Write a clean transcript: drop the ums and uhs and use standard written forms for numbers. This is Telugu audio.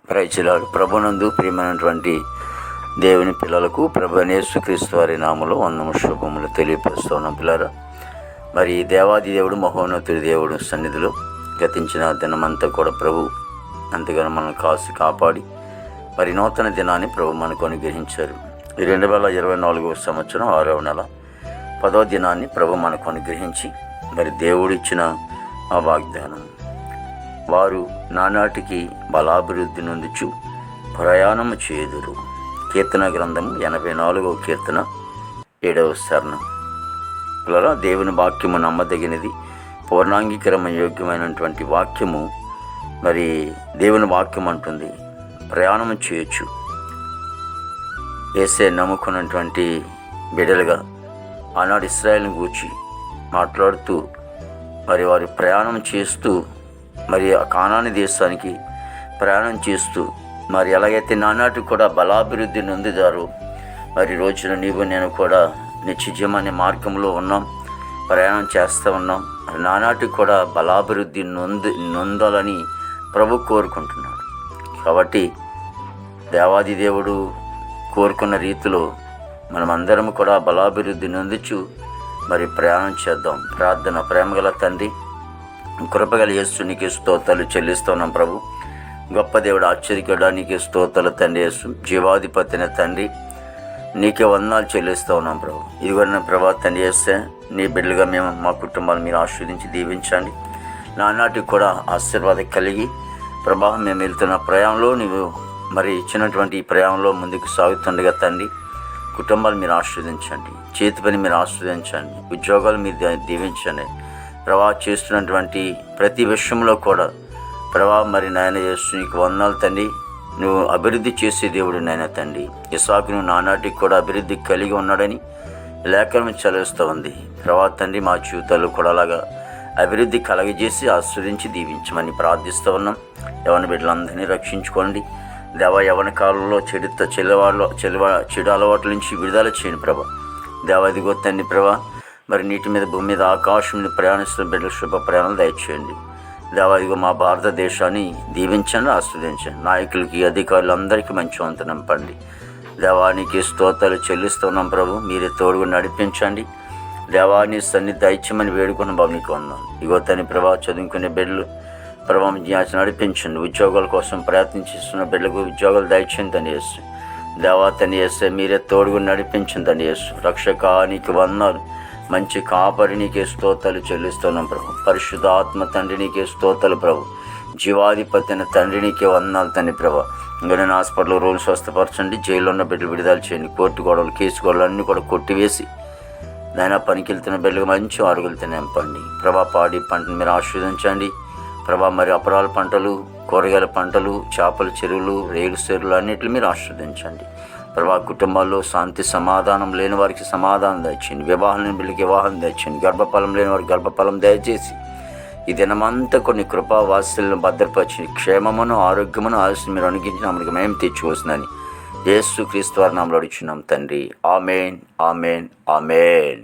ప్రైచిలాడు ప్రభునందు ప్రియమైనటువంటి దేవుని పిల్లలకు ప్రభు యేసుక్రీస్తు వారి నామములో వందము శుభములు తెలియపరుస్తున్నాం. పిల్లరా, మరి దేవాది దేవుడు మహోన్నతుడి దేవుడు సన్నిధిలో గతించిన దినమంతా కూడా ప్రభు అంతగానో మనల్ని కాపాడి మరి నూతన దినాన్ని ప్రభు మనకు అనుగ్రహించారు. ఈ 2024 సంవత్సరం 6వ నెల 10వ దినాన్ని ప్రభు మనకు అనుగ్రహించి మరి దేవుడిచ్చిన ఆ వాగ్దానం, వారు నానాటికి బలాభివృద్ధి నొందుచు ప్రయాణము చేయుదురు. కీర్తన గ్రంథము 84వ కీర్తన 7వ శరణం. పిల్లరా, దేవుని వాక్యము నమ్మదగినది, పూర్ణాంగీకరణ యోగ్యమైనటువంటి వాక్యము. మరి దేవుని వాక్యం అంటుంది ప్రయాణం చేయొచ్చు. యేసే నమ్ముకున్నటువంటి బిడ్డలుగా ఆనాడు ఇశ్రాయేలును గూర్చి మాట్లాడుతూ మరి వారు ప్రయాణం చేస్తూ మరి ఆ కానాని దేశానికి ప్రయాణం చేస్తూ మరి ఎలాగైతే నానాటి కూడా బలాభివృద్ధి నొందుతారో మరి రోజున నీవు నేను కూడా నిత్యజీవం మార్గంలో ఉన్నాం, ప్రయాణం చేస్తూ ఉన్నాం. మరి నానాటి కూడా బలాభివృద్ధి నొందాలని ప్రభు కోరుకుంటున్నాడు. కాబట్టి దేవాది దేవుడు కోరుకున్న రీతిలో మనమందరం కూడా బలాభివృద్ధి నొందుచు మరి ప్రయాణం చేద్దాం. ప్రార్థన. ప్రేమగల తండ్రి, కృపగల యేసు నీకే స్తోత్రాలు చెల్లిస్తున్నాం ప్రభు. గొప్ప దేవుడు, ఆశ్చర్యకరుడా, నీకే స్తోత్రాలు తండ్రి. యేసు జీవాధిపతిన తండ్రి, నీకే వందనాలు చెల్లిస్తూ ఉన్నాం ప్రభు. ఇదిగోన్న ప్రభా తండ్రి చేస్తే నీ బిడ్డలుగా మేము మా కుటుంబాలు మీరు ఆశీర్వదించి దీవించండి. నానాటికి కూడా ఆశీర్వాదం కలిగి ప్రభా మేము వెళ్తున్న ప్రయాణంలో నీవు మరి ఇచ్చినటువంటి ఈ ప్రయాణంలో ముందుకు సాగుతుండగా తండ్రి కుటుంబాలు మీరు ఆశీర్వదించండి, చేతి పని మీరు ఆశీర్వదించండి, ఉద్యోగాలు మీరు దీవించండి ప్రభా. చేస్తున్నటువంటి ప్రతి విషయంలో కూడా ప్రభా మరి నాయన యేసు నీకు వందనాలు తండ్రి. నువ్వు అభివృద్ధి చేసే దేవుడు నాయన తండ్రి. ఇస్సాకు నువ్వు నానాటికి కూడా అభివృద్ధి కలిగి ఉన్నాడని లేఖనం చదివిస్తూ ఉంది ప్రభా తండ్రి. మా జీవితాలు కూడా అలాగా అభివృద్ధి కలగజేసి ఆస్వాదించి దీవించమని ప్రార్థిస్తూ ఉన్నాం. యవన బిడ్డలందరినీ రక్షించుకోండి దేవా. యవన కాలంలో చెడు అలవాట్ల నుంచి విడుదల చేయండి ప్రభా. దేవాదిగో తండ్రి ప్రభా, మరి నీటి మీద భూమి మీద ఆకాశం మీద ప్రయాణిస్తున్న బిడ్డల శుభ ప్రయాణాలు దయచేయండి దేవాదిగో. మా భారతదేశాన్ని దీవించండి, ఆస్వాదించండి. నాయకులకి అధికారులందరికీ మంచి వంతు నింపండి దేవానికి స్తోత్రాలు చెల్లిస్తున్నాం ప్రభు. మీరే తోడుగా నడిపించండి దేవాని సన్నిధి దయచేయమని వేడుకున్న బాబు నీకు వందనాలు. ఇగో తని ప్రభా చదువుకునే బిడ్డలు ప్రభావం నడిపించండి. ఉద్యోగాల కోసం ప్రయత్నిస్తున్న బిడ్డలకు ఉద్యోగాలు దయచేయండి తండ్రి యేసు. దేవా తండ్రి యేసు మీరే తోడుగా నడిపించండి తండ్రి యేసు. రక్షక నీకు వందనాలు, మంచి కాపరి నీకే స్తోత్రాలు చెల్లిస్తున్నాం ప్రభు. పరిశుద్ధ ఆత్మ తండ్రి నీకే స్తోత్రాలు ప్రభు. జీవాధిపతి అయిన తండ్రి నీకే వందనాలు తండ్రి ప్రభా. ఇంకా హాస్పిటల్లో రోజులు స్వస్థపరచండి. జైల్లో ఉన్న బిడ్డలు విడుదల చేయండి. కోర్టు గొడవలు కేసు గొడవలు అన్నీ కూడా కొట్టివేసి నాయన పనికి వెళ్తున్న బిడ్డలు మంచి ఆరుగులతో నింపండి ప్రభా. పాడి పంటను మీరు ఆశీర్వదించండి ప్రభా. మరి అపరాల పంటలు, కూరగాయల పంటలు, చేపల చెరువులు, రేగు చెరువులు అన్నిటిని మీరు ఆశీర్వదించండి ప్రభా. కుటుంబాల్లో శాంతి సమాధానం లేని వారికి సమాధానం దయచేయండి. వివాహం లేని బిడ్డలకి వివాహం దయచేయండి. గర్భఫలం లేని వారికి గర్భఫలం దయచేసి ఈ దినమంతా కొన్ని కృపావాసులను భద్రపరిచి క్షేమమును ఆరోగ్యమును ఆశను మీరు అనుగ్రహించిన మనకి మేము తెచ్చుకోవచ్చునని యేసుక్రీస్తు వారి నామములో అడుగుచున్నాం తండ్రి. ఆమేన్, ఆమేన్, ఆమేన్.